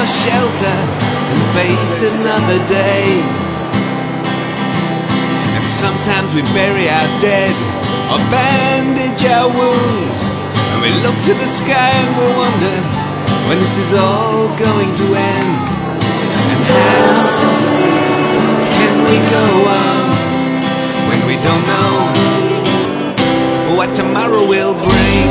our shelter and face another day. And sometimes we bury our dead or bandage our wounds, and we look to the sky and we wonder when this is all going to end. And how can we go on when we don't know what tomorrow will bring?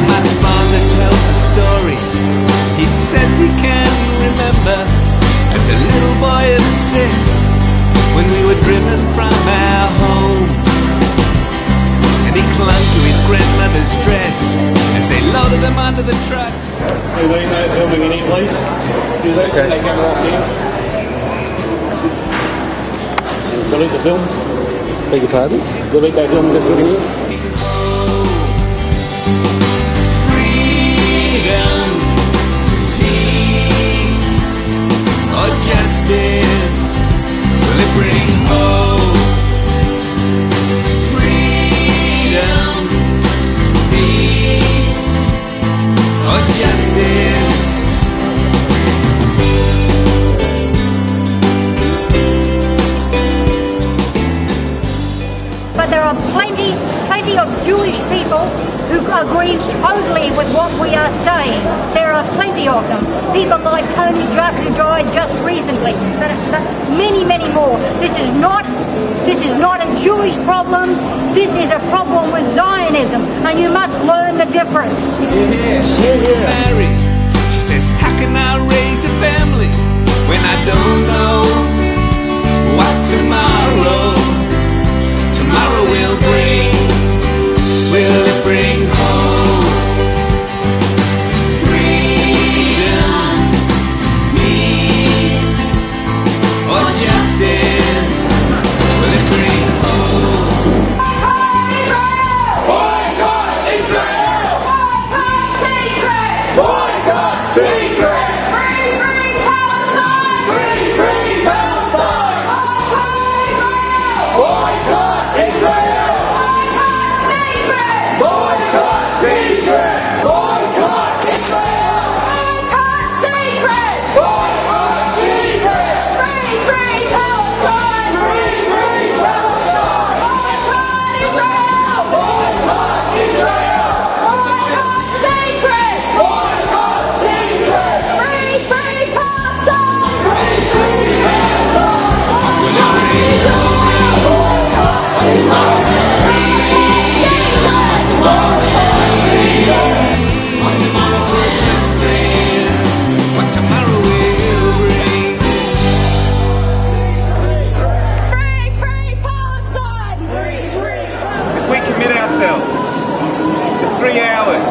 My father tells a story. He says he can remember as a little boy of 6 when we were driven from our home, and he clung to his grandmother's dress as they loaded them onto the trucks. Hey, we know filming in here, please. Do that, okay. They come right here. Delete the film. Beg your pardon? Delete that film, just put it here. Freedom, peace, or justice, will it bring hope? Freedom, peace, or justice? But there are plenty of Jewish people who agree totally with what we are saying. There are plenty of them. People like Tony Judd, who died just recently. But many more. This is not a Jewish problem. This is a problem with Zionism, and you must learn the difference. Mary, she says, how can I raise a family when I don't know what tomorrow will bring? Will it bring hope? Freedom, peace, or justice? Will it bring hope? Boycott Israel! Boycott Seacret! Boycott Seacret! Free Palestine! Free Palestine! Boycott Israel! Boycott Seacret! Boycott Israel! Boycott Seacret! Boycott Seacret! Free Palestine! Free Palestine! Boycott Israel! Boycott Israel! Boycott Seacret! Boycott Seacret! Free Palestine! Will it bring what tomorrow will bring? Free Palestine! If we commit ourselves to 3 hours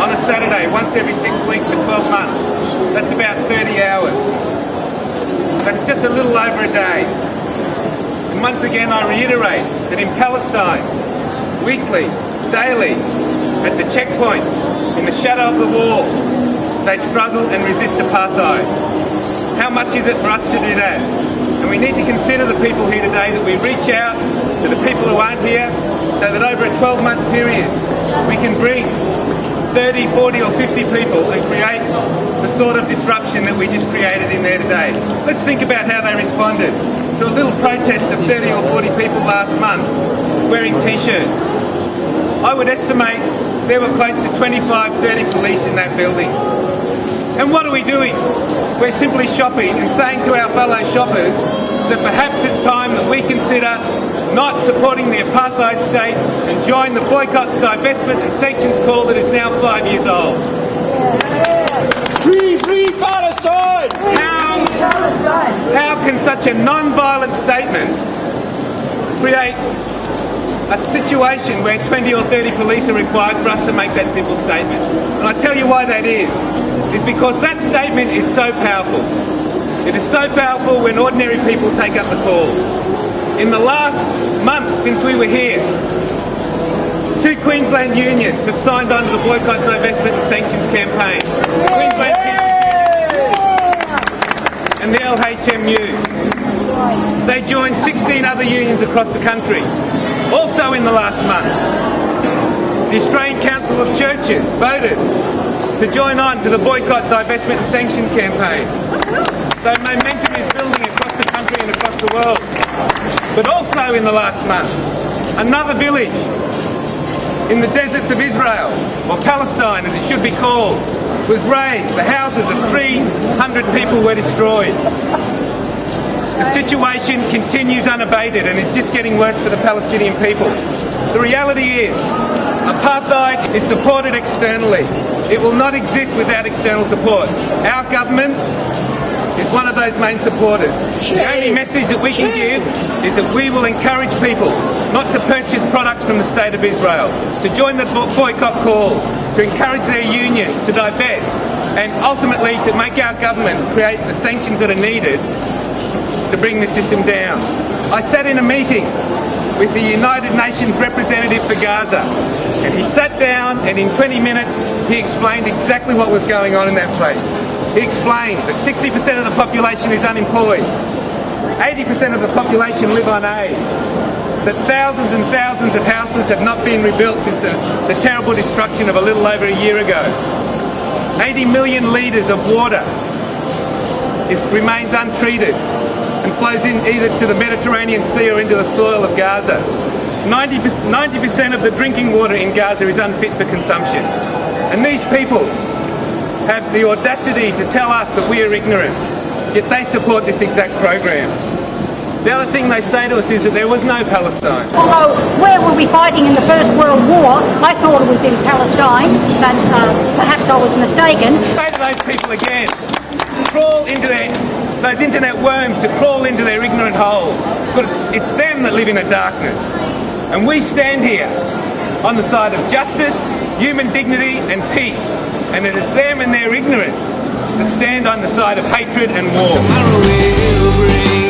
on a Saturday, once every 6 weeks for 12 months, that's about 30 hours. That's just a little over a day. And once again, I reiterate that in Palestine, weekly, daily, at the checkpoints, in the shadow of the wall, they struggle and resist apartheid. How much is it for us to do that? And we need to consider the people here today, that we reach out to the people who aren't here, so that over a 12-month period, we can bring 30, 40 or 50 people and create the sort of disruption that we just created in there today. Let's think about how they responded to a little protest of 30 or 40 people last month wearing T-shirts. I would estimate there were close to 25, 30 police in that building. And what are we doing? We're simply shopping and saying to our fellow shoppers that perhaps it's time that we consider not supporting the apartheid state and join the boycott, divestment and sanctions call that is now 5 years old. Free Palestine! How can such a non-violent statement create a situation where 20 or 30 police are required for us to make that simple statement? And I tell you why that is because that statement is so powerful. It is so powerful when ordinary people take up the call. In the last month since we were here, 2 Queensland unions have signed on to the Boycott, Divestment and Sanctions campaign. The Queensland Teachers Union and the LHMU. They joined 16 other unions across the country. Also in the last month, the Australian Council of Churches voted to join on to the Boycott, Divestment and Sanctions campaign. So momentum is building across the country and across the world. But also in the last month, another village in the deserts of Israel, or Palestine as it should be called, was razed. The houses of 300 people were destroyed. The situation continues unabated and is just getting worse for the Palestinian people. The reality is, apartheid is supported externally. It will not exist without external support. Our government is one of those main supporters. The only message that we can give is that we will encourage people not to purchase products from the State of Israel, to join the boycott call, to encourage their unions to divest, and ultimately to make our government create the sanctions that are needed to bring the system down. I sat in a meeting with the United Nations representative for Gaza, and he sat down and in 20 minutes he explained exactly what was going on in that place. He explained that 60% of the population is unemployed, 80% of the population live on aid, that thousands and thousands of houses have not been rebuilt since the terrible destruction of a little over a year ago. 80 million litres of water remains untreated and flows in either to the Mediterranean Sea or into the soil of Gaza. 90% of the drinking water in Gaza is unfit for consumption. And these people have the audacity to tell us that we are ignorant, yet they support this exact program. The other thing they say to us is that there was no Palestine. Although, where were we fighting in the First World War? I thought it was in Palestine, but perhaps I was mistaken. Say to those people again, crawl into those internet worms to crawl into their ignorant holes. Because it's them that live in a darkness. And we stand here on the side of justice, human dignity and peace. And it is them and their ignorance that stand on the side of hatred and war. Tomorrow will bring